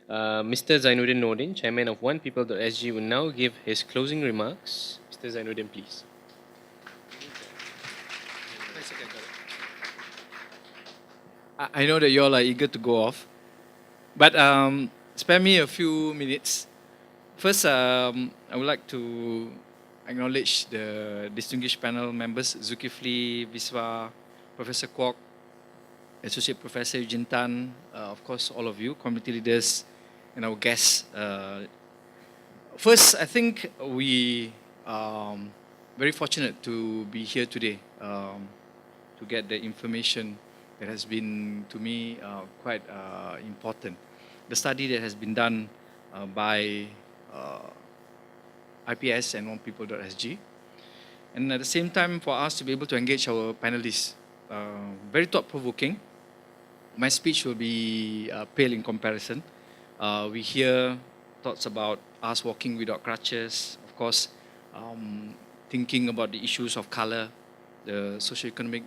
Mr. Zainudin Nordin, Chairman of OnePeople.sg, will now give his closing remarks. Mr. Zainudin, please. I know that you all are eager to go off, but spare me a few minutes. First, I would like to acknowledge the distinguished panel members, Zulkifli, Viswa, Professor Kwok, Associate Professor Eugene Tan, of course, all of you, community leaders, and our guests. First, I think we are very fortunate to be here today to get the information that has been, to me, quite important. The study that has been done by IPS and OnePeople.sg. And at the same time, for us to be able to engage our panelists, very thought-provoking. My speech will be pale in comparison. We hear thoughts about us walking without crutches, of course, thinking about the issues of color, the socio-economic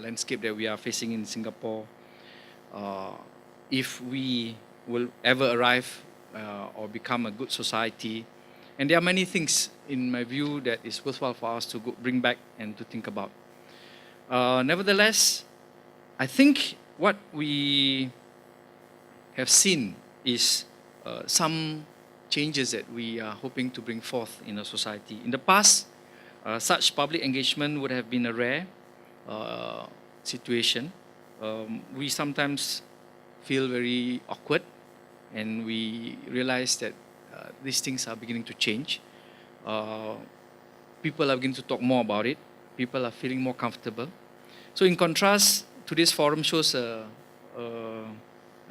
landscape that we are facing in Singapore. If we will ever arrive or become a good society. And there are many things, in my view, that is worthwhile for us to bring back and to think about. Nevertheless, I think what we have seen is some changes that we are hoping to bring forth in our society. In the past, such public engagement would have been a rare situation. We sometimes feel very awkward, and we realize that these things are beginning to change. People are beginning to talk more about it. People are feeling more comfortable. So in contrast, today's forum shows a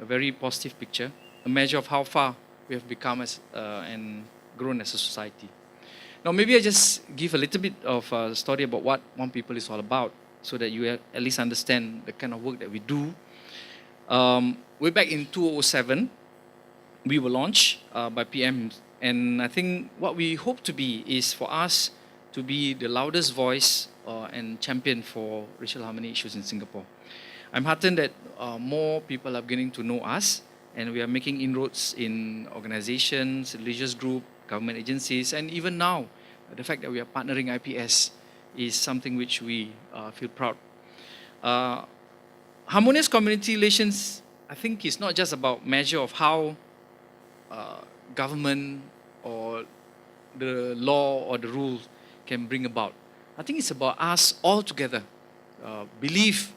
very positive picture, a measure of how far we have become as, and grown as a society. Now, maybe I just give a little bit of a story about what One People is all about, so that you at least understand the kind of work that we do. Way back in 2007, we were launched by PM, and I think what we hope to be is for us to be the loudest voice and champion for racial harmony issues in Singapore. I'm heartened that more people are beginning to know us, and we are making inroads in organizations, religious groups, government agencies, and even now, the fact that we are partnering IPS is something which we feel proud. Harmonious community relations, I think, is not just about measure of how government or the law or the rule can bring about. I think it's about us all together believe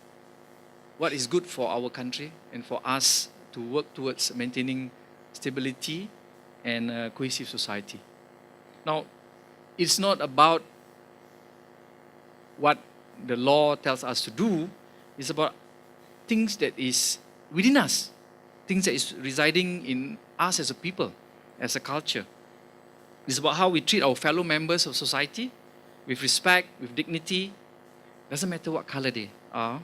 what is good for our country and for us to work towards maintaining stability and a cohesive society. Now, it's not about what the law tells us to do. It's about things that is within us, things that is residing in us as a people, as a culture. It's about how we treat our fellow members of society with respect, with dignity. Doesn't matter what color they are,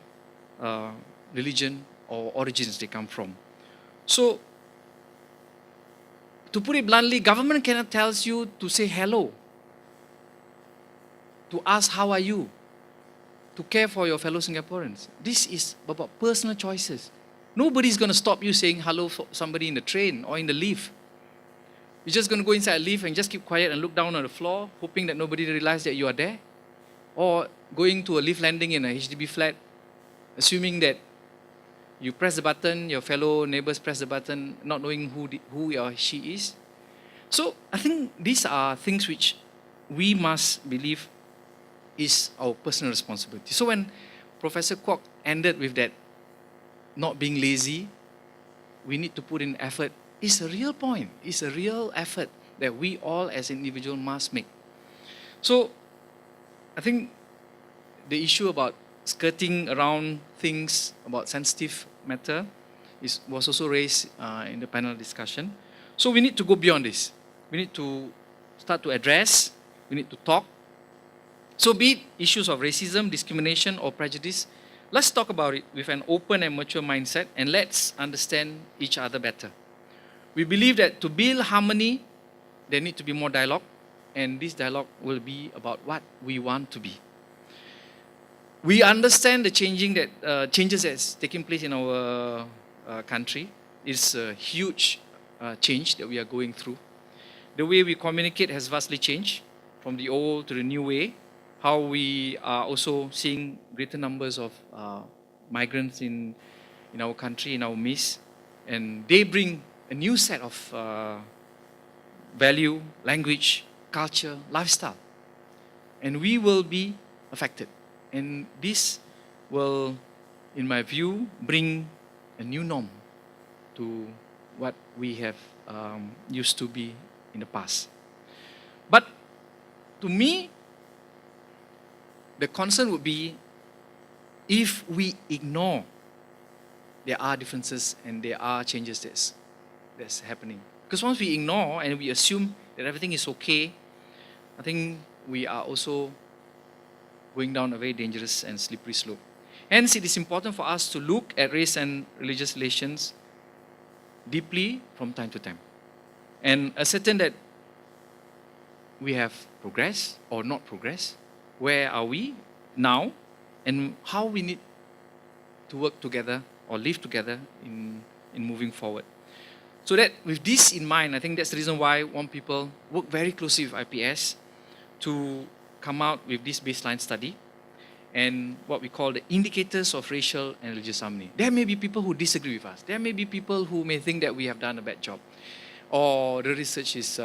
religion or origins they come from. So, to put it bluntly, government cannot tell you to say hello, to ask how are you, to care for your fellow Singaporeans. This is about personal choices. Nobody's going to stop you saying hello for somebody in the train or in the lift. You're just going to go inside a lift and just keep quiet and look down on the floor, hoping that nobody realizes that you are there. Or going to a lift landing in a HDB flat, assuming that you press the button, your fellow neighbors press the button, not knowing who he or she is. So I think these are things which we must believe is our personal responsibility. So when Professor Kwok ended with that, not being lazy, we need to put in effort. It's a real point. It's a real effort that we all as individuals must make. So I think the issue about skirting around things about sensitive matter was also raised in the panel discussion. So we need to go beyond this. We need to start to address, we need to talk. So be it issues of racism, discrimination or prejudice, let's talk about it with an open and mature mindset, and let's understand each other better. We believe that to build harmony, there need to be more dialogue, and this dialogue will be about what we want to be. We understand the changes that's taking place in our country. It's a huge change that we are going through. The way we communicate has vastly changed from the old to the new way. How we are also seeing greater numbers of migrants in our country, in our midst, and they bring a new set of value, language, culture, lifestyle, and we will be affected. And this will, in my view, bring a new norm to what we have used to be in the past. But to me, the concern would be if we ignore there are differences and there are changes that's happening. Because once we ignore and we assume that everything is okay, I think we are also going down a very dangerous and slippery slope. Hence, it is important for us to look at race and religious relations deeply from time to time and ascertain that we have progressed or not progressed. Where are we now, and how we need to work together or live together in moving forward. So that with this in mind, I think that's the reason why One People work very closely with IPS to come out with this baseline study and what we call the indicators of racial and religious harmony. There may be people who disagree with us. There may be people who may think that we have done a bad job or the research is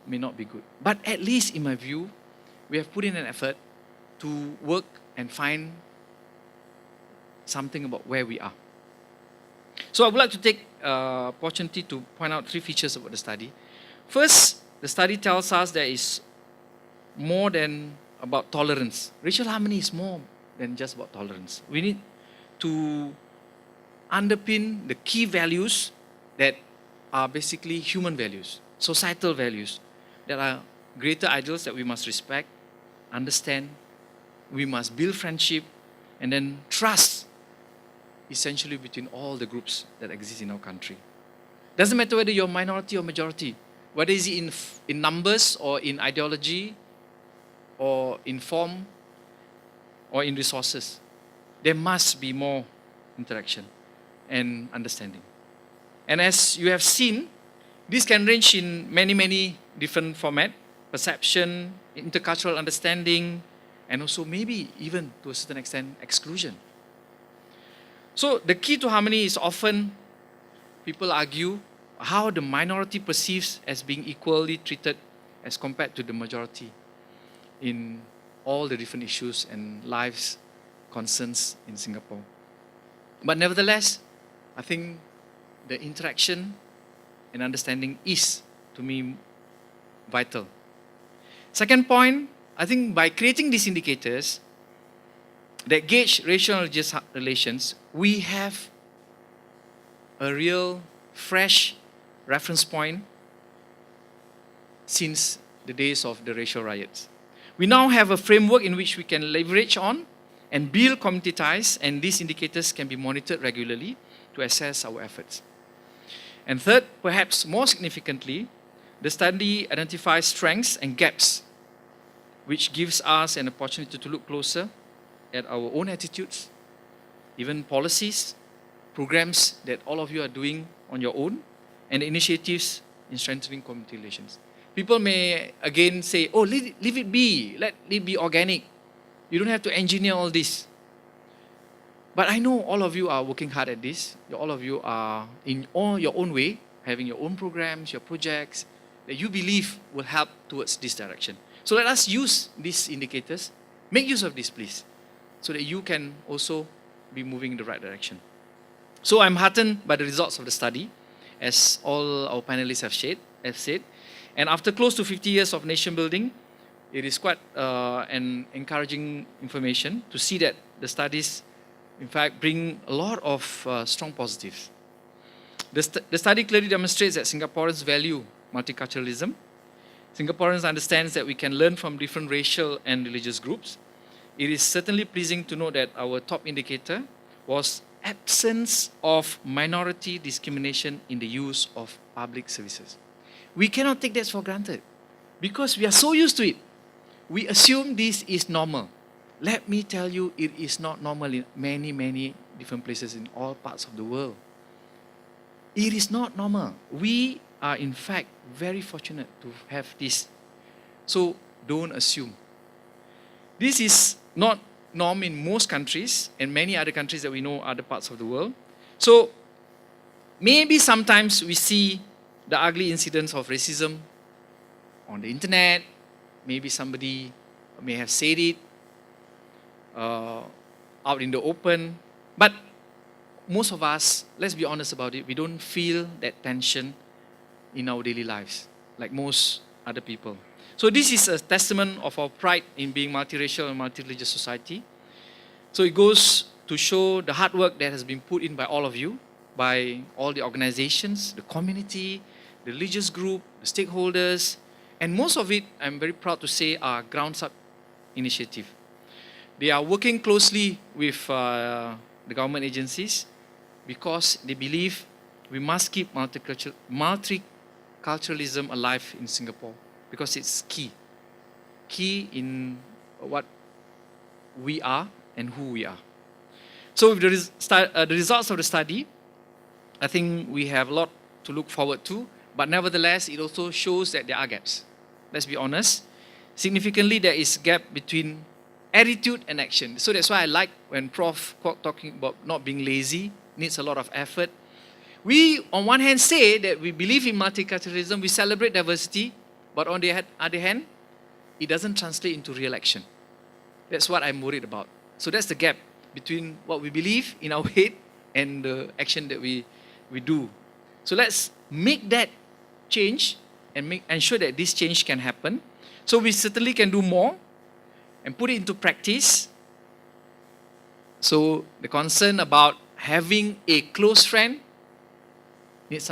may not be good. But at least in my view, we have put in an effort to work and find something about where we are. So I would like to take opportunity to point out 3 features about the study. First, the study tells us there is more than about tolerance. Racial harmony is more than just about tolerance. We need to underpin the key values that are basically human values, societal values, that are greater ideals that we must respect, understand. We must build friendship and then trust, essentially between all the groups that exist in our country. Doesn't matter whether you're minority or majority, whether it's in numbers or in ideology or in form or in resources. There must be more interaction and understanding. And as you have seen, this can range in many, many different formats: perception, intercultural understanding, and also maybe even to a certain extent exclusion. So the key to harmony is often, people argue, how the minority perceives as being equally treated as compared to the majority in all the different issues and lives concerns in Singapore. But nevertheless, I think the interaction and understanding is, to me, vital. Second point, I think by creating these indicators that gauge racial and religious relations, we have a real fresh reference point since the days of the racial riots. We now have a framework in which we can leverage on and build community ties, and these indicators can be monitored regularly to assess our efforts. And third, perhaps more significantly, the study identifies strengths and gaps, which gives us an opportunity to look closer at our own attitudes, even policies, programs that all of you are doing on your own, and initiatives in strengthening community relations. People may again say, oh, leave it be, let it be organic. You don't have to engineer all this. But I know all of you are working hard at this. All of you are in your own way, having your own programs, your projects, that you believe will help towards this direction. So let us use these indicators. Make use of this, please, so that you can also be moving in the right direction. So I'm heartened by the results of the study, as all our panelists have said. And after close to 50 years of nation building, it is quite an encouraging information to see that the studies, in fact, bring a lot of strong positives. The study clearly demonstrates that Singaporeans value multiculturalism. Singaporeans understand that we can learn from different racial and religious groups. It is certainly pleasing to know that our top indicator was absence of minority discrimination in the use of public services. We cannot take that for granted because we are so used to it. We assume this is normal. Let me tell you, it is not normal in many, many different places in all parts of the world. It is not normal. We are in fact very fortunate to have this. So don't assume. This is not norm in most countries and many other countries that we know, other parts of the world. So maybe sometimes we see the ugly incidents of racism on the internet. Maybe somebody may have said it out in the open. But most of us, let's be honest about it, we don't feel that tension in our daily lives like most other people. So this is a testament of our pride in being multiracial and multi-religious society. So it goes to show the hard work that has been put in by all of you, by all the organizations, the community, the religious group, the stakeholders, and most of it, I'm very proud to say, are grounds up initiative. They are working closely with the government agencies because they believe we must keep multiculturalism alive in Singapore because it's key in what we are and who we are. So with the results of the study, I think we have a lot to look forward to, but nevertheless, it also shows that there are gaps. Let's be honest. Significantly, there is gap between attitude and action. So that's why I like when Prof talking about not being lazy, needs a lot of effort. We, on one hand, say that we believe in multiculturalism, we celebrate diversity, but on the other hand, it doesn't translate into real action. That's what I'm worried about. So that's the gap between what we believe in our head and the action that we do. So let's make that change and ensure that this change can happen. So we certainly can do more and put it into practice. So the concern about having a close friend needs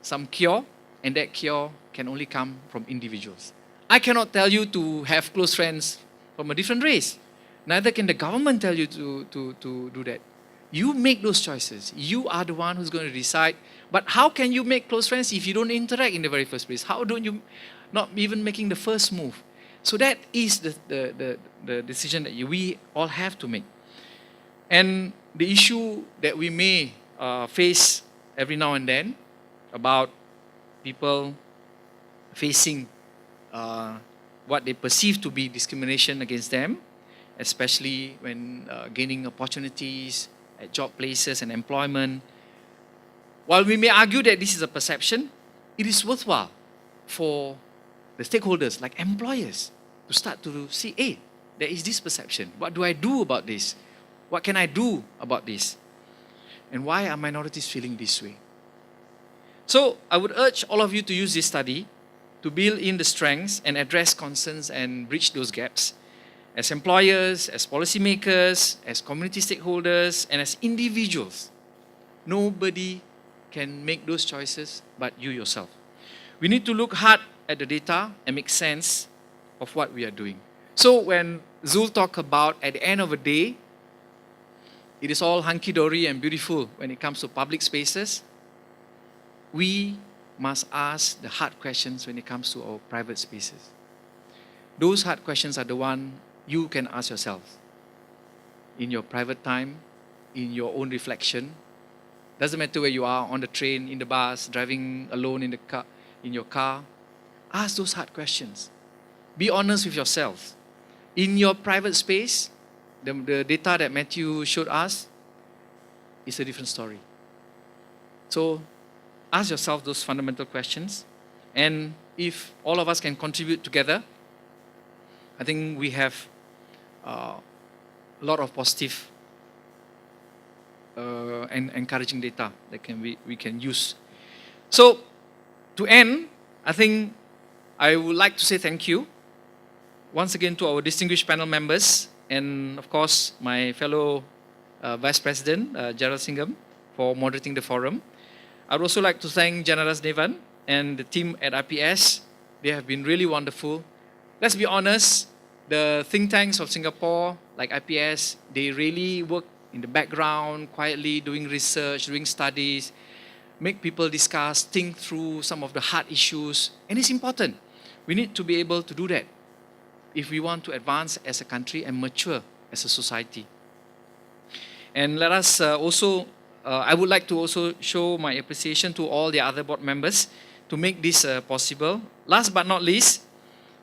some cure, and that cure can only come from individuals. I cannot tell you to have close friends from a different race. Neither can the government tell you to do that. You make those choices. You are the one who's going to decide. But how can you make close friends if you don't interact in the very first place? How don't you not even making the first move? So that is the decision that we all have to make. And the issue that we may face every now and then about people facing what they perceive to be discrimination against them, especially when gaining opportunities at job places and employment. While we may argue that this is a perception, it is worthwhile for the stakeholders, like employers, to start to see, hey, there is this perception. What do I do about this? What can I do about this? And why are minorities feeling this way? So I would urge all of you to use this study to build in the strengths and address concerns and bridge those gaps. As employers, as policymakers, as community stakeholders, and as individuals, nobody can make those choices but you yourself. We need to look hard at the data and make sense of what we are doing. So when Zul talked about at the end of the day, it is all hunky-dory and beautiful when it comes to public spaces, we must ask the hard questions when it comes to our private spaces. Those hard questions are the one you can ask yourself in your private time, in your own reflection. Doesn't matter where you are, on the train, in the bus, driving alone in your car. Ask those hard questions. Be honest with yourself. In your private space, the data that Matthew showed us is a different story. So ask yourself those fundamental questions. And if all of us can contribute together, I think we have a lot of positive and encouraging data that we can use. So to end, I think I would like to say thank you once again to our distinguished panel members and of course my fellow Vice President Gerald Singham for moderating the forum. I'd also like to thank Janaras Devan and the team at IPS. They have been really wonderful. Let's be honest, the think tanks of Singapore, like IPS, they really work in the background, quietly doing research, doing studies, make people discuss, think through some of the hard issues. And it's important. We need to be able to do that if we want to advance as a country and mature as a society. And let us I would like to also show my appreciation to all the other board members. to make this possible. Last but not least,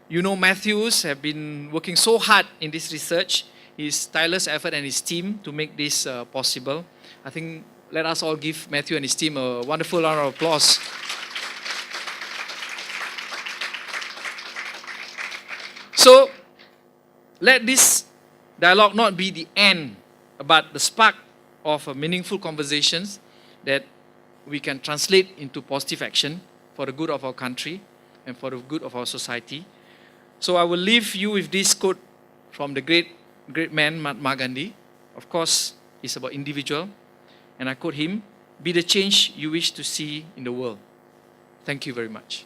you know Matthews have been working so hard in this research, his tireless effort and his team to make this possible. I think let us all give Matthew and his team a wonderful round of applause. So, let this dialogue not be the end, but the spark of meaningful conversations that we can translate into positive action for the good of our country and for the good of our society. So I will leave you with this quote from the great man Mahatma Gandhi. Of course, it's about individual. And I quote him, "Be the change you wish to see in the world." Thank you very much.